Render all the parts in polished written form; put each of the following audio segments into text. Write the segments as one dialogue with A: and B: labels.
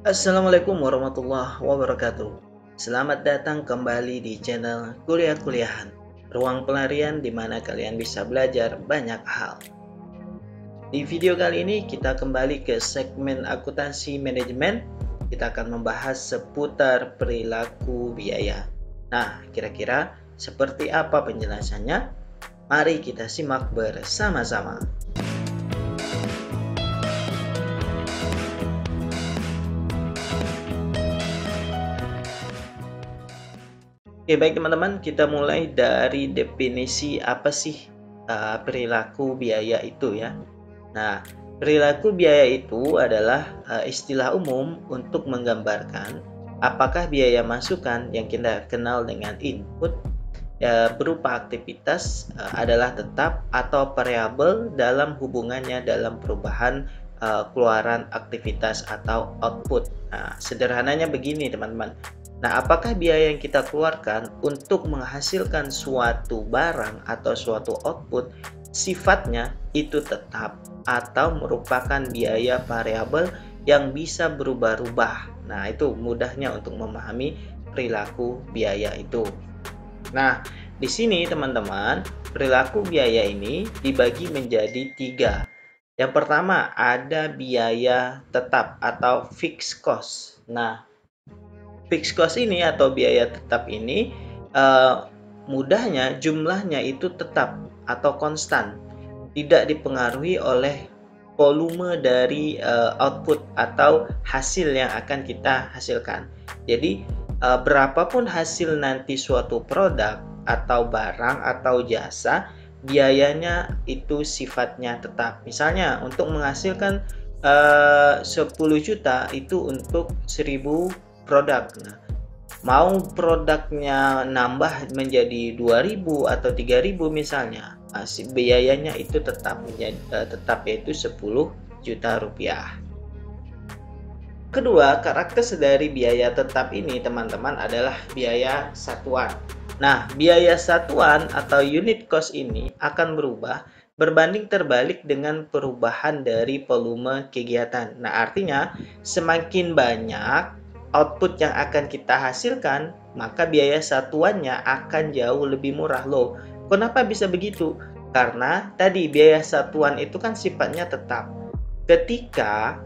A: Assalamualaikum warahmatullahi wabarakatuh. Selamat datang kembali di channel Kuliah-Kuliahan, ruang pelarian di mana kalian bisa belajar banyak hal. Di video kali ini kita kembali ke segmen akuntansi manajemen. Kita akan membahas seputar perilaku biaya. Nah, kira-kira seperti apa penjelasannya? Mari kita simak bersama-sama. Oke, baik teman-teman, kita mulai dari definisi apa sih perilaku biaya itu ya. Nah, perilaku biaya itu adalah istilah umum untuk menggambarkan apakah biaya masukan yang kita kenal dengan input berupa aktivitas adalah tetap atau variabel dalam hubungannya dalam perubahan keluaran aktivitas atau output. Nah, sederhananya begini teman-teman. Nah, apakah biaya yang kita keluarkan untuk menghasilkan suatu barang atau suatu output sifatnya itu tetap atau merupakan biaya variabel yang bisa berubah-ubah. Nah, itu mudahnya untuk memahami perilaku biaya itu. Nah, di sini teman-teman, perilaku biaya ini dibagi menjadi 3. Yang pertama ada biaya tetap atau fixed cost. Nah, fixed cost ini atau biaya tetap ini mudahnya jumlahnya itu tetap atau konstan, tidak dipengaruhi oleh volume dari output atau hasil yang akan kita hasilkan. Jadi berapapun hasil nanti suatu produk atau barang atau jasa, biayanya itu sifatnya tetap. Misalnya untuk menghasilkan 10 juta itu untuk 1000 produk. Nah, mau produknya nambah menjadi 2000 atau 3000 misalnya, biayanya itu tetap yaitu 10 juta rupiah. Kedua, karakter dari biaya tetap ini teman-teman adalah biaya satuan. Nah, biaya satuan atau unit cost ini akan berubah berbanding terbalik dengan perubahan dari volume kegiatan. Nah, artinya semakin banyak output yang akan kita hasilkan, maka biaya satuannya akan jauh lebih murah loh. Kenapa bisa begitu? Karena tadi biaya satuan itu kan sifatnya tetap. Ketika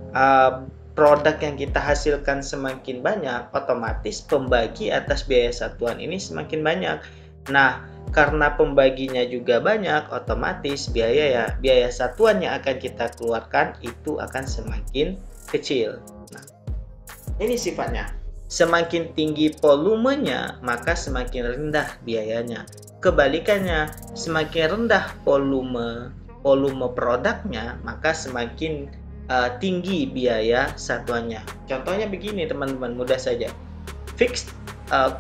A: produk yang kita hasilkan semakin banyak, otomatis pembagi atas biaya satuan ini semakin banyak. Nah, karena pembaginya juga banyak, otomatis biaya satuan yang akan kita keluarkan itu akan semakin kecil. Nah, ini sifatnya. Semakin tinggi volumenya, maka semakin rendah biayanya. Kebalikannya, semakin rendah volume produknya, maka semakin tinggi biaya satuannya. Contohnya begini teman-teman, mudah saja. Fixed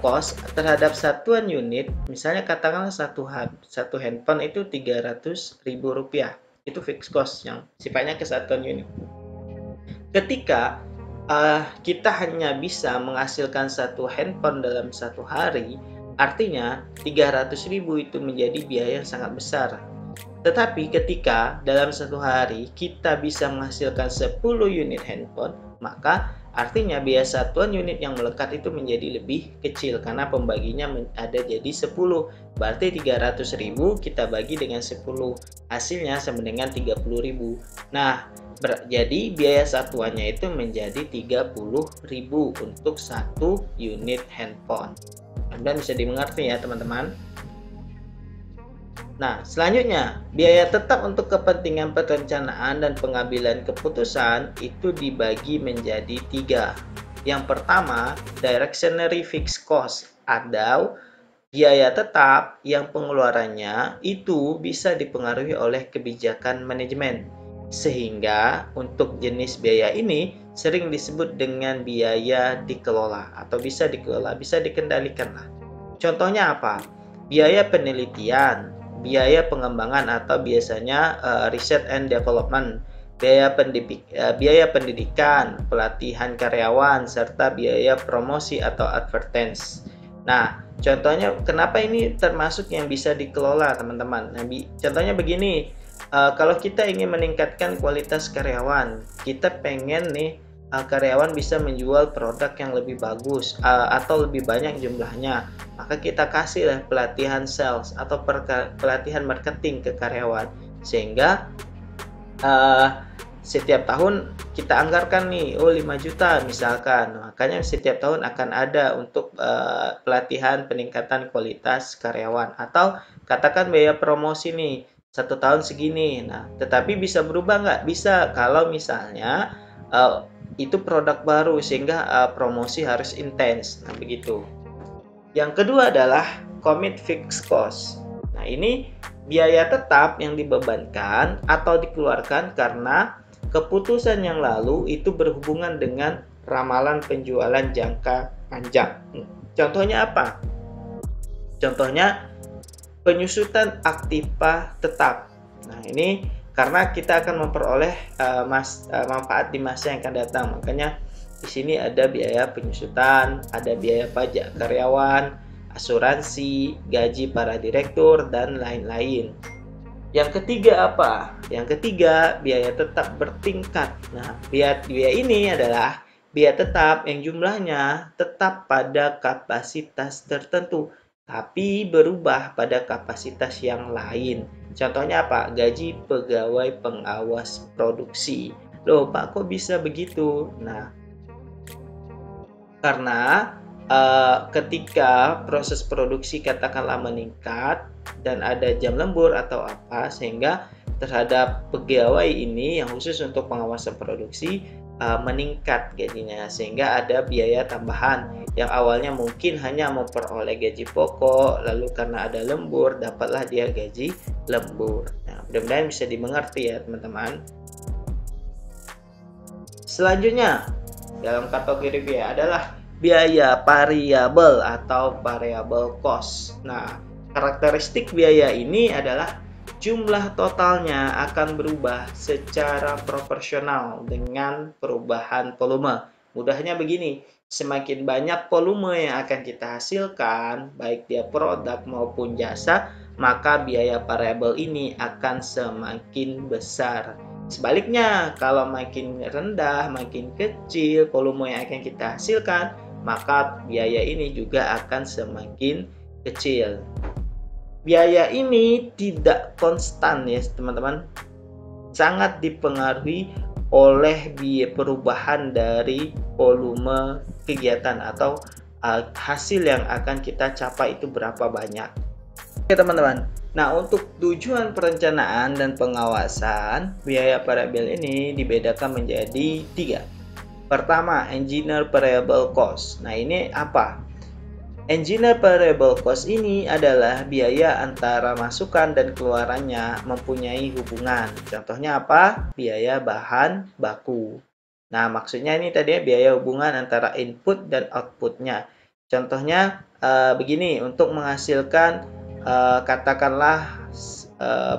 A: cost terhadap satuan unit, misalnya katakanlah satu handphone itu 300.000 rupiah. Itu fixed cost yang sifatnya kesatuan unit. Ketika kita hanya bisa menghasilkan satu handphone dalam satu hari, artinya 300.000 itu menjadi biaya yang sangat besar. Tetapi ketika dalam satu hari kita bisa menghasilkan 10 unit handphone, maka artinya biaya satuan unit yang melekat itu menjadi lebih kecil karena pembaginya ada jadi 10. Berarti 300.000 kita bagi dengan 10. Hasilnya sama dengan 30.000. Nah, jadi biaya satuannya itu menjadi 30.000 untuk satu unit handphone. Dan bisa dimengerti ya teman-teman. Nah, selanjutnya, biaya tetap untuk kepentingan perencanaan dan pengambilan keputusan itu dibagi menjadi 3. Yang pertama, discretionary fixed cost atau biaya tetap yang pengeluarannya itu bisa dipengaruhi oleh kebijakan manajemen. Sehingga untuk jenis biaya ini sering disebut dengan biaya dikelola atau bisa dikelola, bisa dikendalikan lah. Contohnya apa? Biaya penelitian, biaya pengembangan atau biasanya research and development, biaya pendidikan, pelatihan karyawan, serta biaya promosi atau advertise. Nah, contohnya kenapa ini termasuk yang bisa dikelola teman-teman? Nah, contohnya begini, kalau kita ingin meningkatkan kualitas karyawan, kita pengen nih karyawan bisa menjual produk yang lebih bagus atau lebih banyak jumlahnya, maka kita kasih pelatihan sales atau pelatihan marketing ke karyawan, sehingga setiap tahun kita anggarkan nih 5 juta misalkan, makanya setiap tahun akan ada untuk pelatihan peningkatan kualitas karyawan, atau katakan biaya promosi nih 1 tahun segini. Nah, tetapi bisa berubah nggak? Bisa, kalau misalnya itu produk baru sehingga promosi harus intens. Nah, begitu. Yang kedua adalah commit fixed cost. Nah, ini biaya tetap yang dibebankan atau dikeluarkan karena keputusan yang lalu itu berhubungan dengan ramalan penjualan jangka panjang. Contohnya apa? Contohnya penyusutan aktiva tetap. Nah, ini karena kita akan memperoleh manfaat di masa yang akan datang. Makanya di sini ada biaya penyusutan, ada biaya pajak karyawan, asuransi, gaji para direktur, dan lain-lain. Yang ketiga apa? Yang ketiga, biaya tetap bertingkat. Nah, biaya ini adalah biaya tetap yang jumlahnya tetap pada kapasitas tertentu, tapi berubah pada kapasitas yang lain. Contohnya apa? Gaji pegawai pengawas produksi. Loh, Pak, kok bisa begitu? Nah, karena ketika proses produksi katakanlah meningkat dan ada jam lembur atau apa, sehingga terhadap pegawai ini yang khusus untuk pengawasan produksi meningkat gajinya, sehingga ada biaya tambahan yang awalnya mungkin hanya memperoleh gaji pokok, lalu karena ada lembur dapatlah dia gaji lembur. Nah, mudah-mudahan bisa dimengerti ya teman-teman. Selanjutnya dalam kategori biaya adalah biaya variabel atau variable cost. Nah, karakteristik biaya ini adalah jumlah totalnya akan berubah secara proporsional dengan perubahan volume. Mudahnya begini, semakin banyak volume yang akan kita hasilkan, baik dia produk maupun jasa, maka biaya variabel ini akan semakin besar. Sebaliknya, kalau makin rendah, makin kecil volume yang akan kita hasilkan, maka biaya ini juga akan semakin kecil. Biaya ini tidak konstan ya teman-teman, sangat dipengaruhi oleh perubahan dari volume kegiatan atau hasil yang akan kita capai itu berapa banyak. Oke teman-teman, nah untuk tujuan perencanaan dan pengawasan, biaya variabel ini dibedakan menjadi 3. Pertama, engineer variable cost. Nah, ini apa? Engineer variable cost ini adalah biaya antara masukan dan keluarannya mempunyai hubungan. Contohnya apa? Biaya bahan baku. Nah, maksudnya ini tadi biaya hubungan antara input dan outputnya. Contohnya begini, untuk menghasilkan katakanlah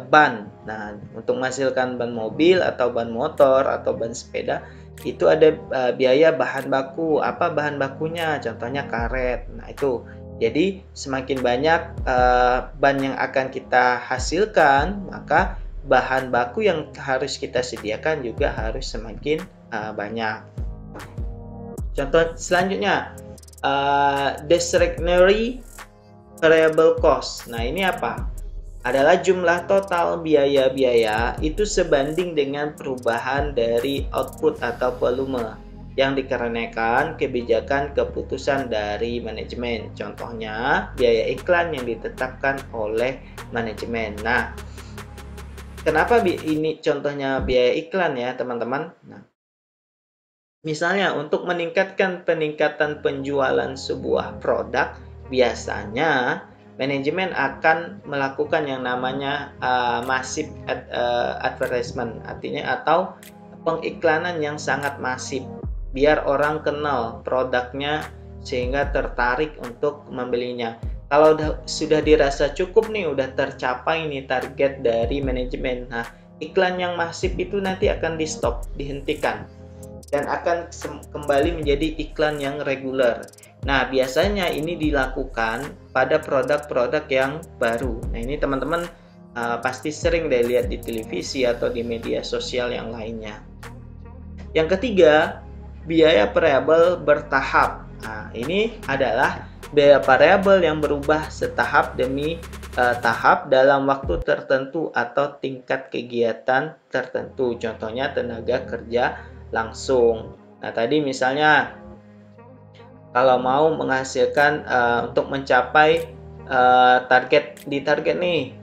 A: ban. Nah, untuk menghasilkan ban mobil atau ban motor atau ban sepeda, itu ada biaya bahan baku. Apa bahan bakunya? Contohnya karet. Nah, itu. Jadi semakin banyak ban yang akan kita hasilkan, maka bahan baku yang harus kita sediakan juga harus semakin banyak. Contoh selanjutnya, discretionary variable cost. Nah, ini apa? Adalah jumlah total biaya-biaya itu sebanding dengan perubahan dari output atau volume yang dikarenakan kebijakan keputusan dari manajemen. Contohnya, biaya iklan yang ditetapkan oleh manajemen. Nah, kenapa ini contohnya biaya iklan ya, teman-teman? Nah, misalnya untuk meningkatkan peningkatan penjualan sebuah produk, biasanya manajemen akan melakukan yang namanya massive advertisement, artinya atau pengiklanan yang sangat masif, biar orang kenal produknya sehingga tertarik untuk membelinya. Kalau sudah dirasa cukup nih, udah tercapai nih target dari manajemen, nah iklan yang masif itu nanti akan di stop, dihentikan, dan akan kembali menjadi iklan yang reguler. Nah, biasanya ini dilakukan pada produk-produk yang baru. Nah, ini teman-teman pasti sering deh lihat di televisi atau di media sosial yang lainnya. Yang ketiga, biaya variabel bertahap. Nah, ini adalah biaya variabel yang berubah setahap demi tahap dalam waktu tertentu atau tingkat kegiatan tertentu. Contohnya tenaga kerja langsung. Nah, tadi misalnya kalau mau menghasilkan untuk mencapai target nih,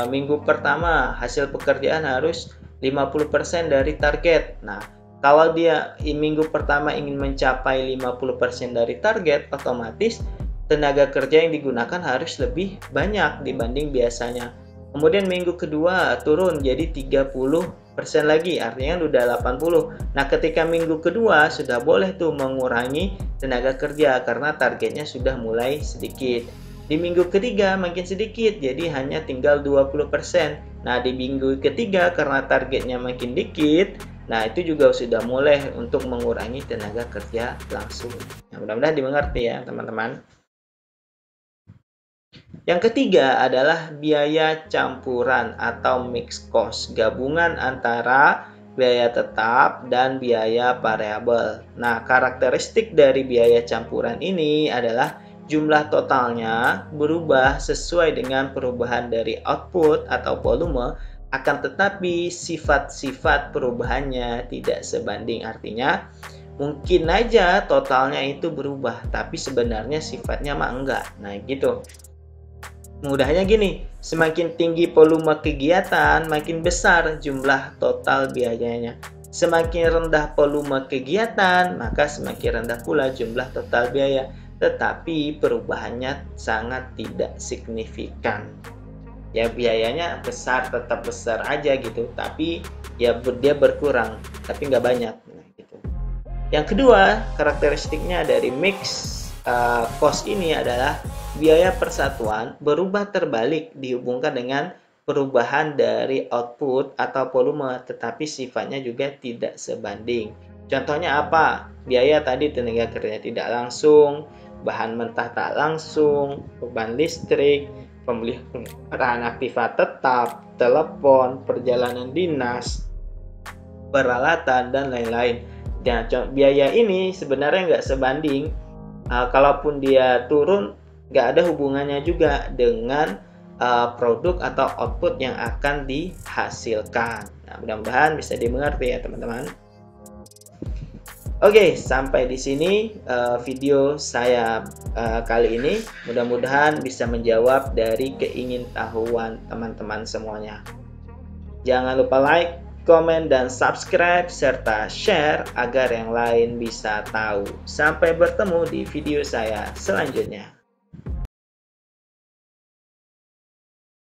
A: minggu pertama hasil pekerjaan harus 50% dari target. Nah, kalau dia minggu pertama ingin mencapai 50% dari target, otomatis tenaga kerja yang digunakan harus lebih banyak dibanding biasanya. Kemudian minggu kedua turun jadi 30% lagi, artinya udah 80. Nah, ketika minggu kedua sudah boleh tuh mengurangi tenaga kerja karena targetnya sudah mulai sedikit. Di minggu ketiga makin sedikit, jadi hanya tinggal 20%. Nah, di minggu ketiga karena targetnya makin dikit, nah itu juga sudah mulai untuk mengurangi tenaga kerja langsung. Nah, mudah-mudahan dimengerti ya teman-teman. Yang ketiga adalah biaya campuran atau mixed cost, gabungan antara biaya tetap dan biaya variabel. Nah, karakteristik dari biaya campuran ini adalah jumlah totalnya berubah sesuai dengan perubahan dari output atau volume, akan tetapi sifat-sifat perubahannya tidak sebanding. Artinya, mungkin aja totalnya itu berubah, tapi sebenarnya sifatnya mah enggak. Nah, gitu. Mudahnya gini, semakin tinggi volume kegiatan, makin besar jumlah total biayanya. Semakin rendah volume kegiatan, maka semakin rendah pula jumlah total biaya. Tetapi perubahannya sangat tidak signifikan. Ya biayanya besar, tetap besar aja gitu. Tapi ya dia berkurang, tapi nggak banyak. Nah, gitu. Yang kedua, karakteristiknya dari mix cost ini adalah biaya persatuan berubah terbalik dihubungkan dengan perubahan dari output atau volume, tetapi sifatnya juga tidak sebanding. Contohnya apa? Biaya tadi tenaga kerja tidak langsung, bahan mentah tak langsung, beban listrik, pemeliharaan aktiva tetap, telepon, perjalanan dinas, peralatan, dan lain-lain. Nah, biaya ini sebenarnya nggak sebanding. Kalaupun dia turun, nggak ada hubungannya juga dengan produk atau output yang akan dihasilkan. Nah, mudah-mudahan bisa dimengerti ya teman-teman. Oke, sampai di sini video saya kali ini. Mudah-mudahan bisa menjawab dari keingintahuan teman-teman semuanya. Jangan lupa like, komen, dan subscribe, serta share agar yang lain bisa tahu. Sampai bertemu di video saya selanjutnya.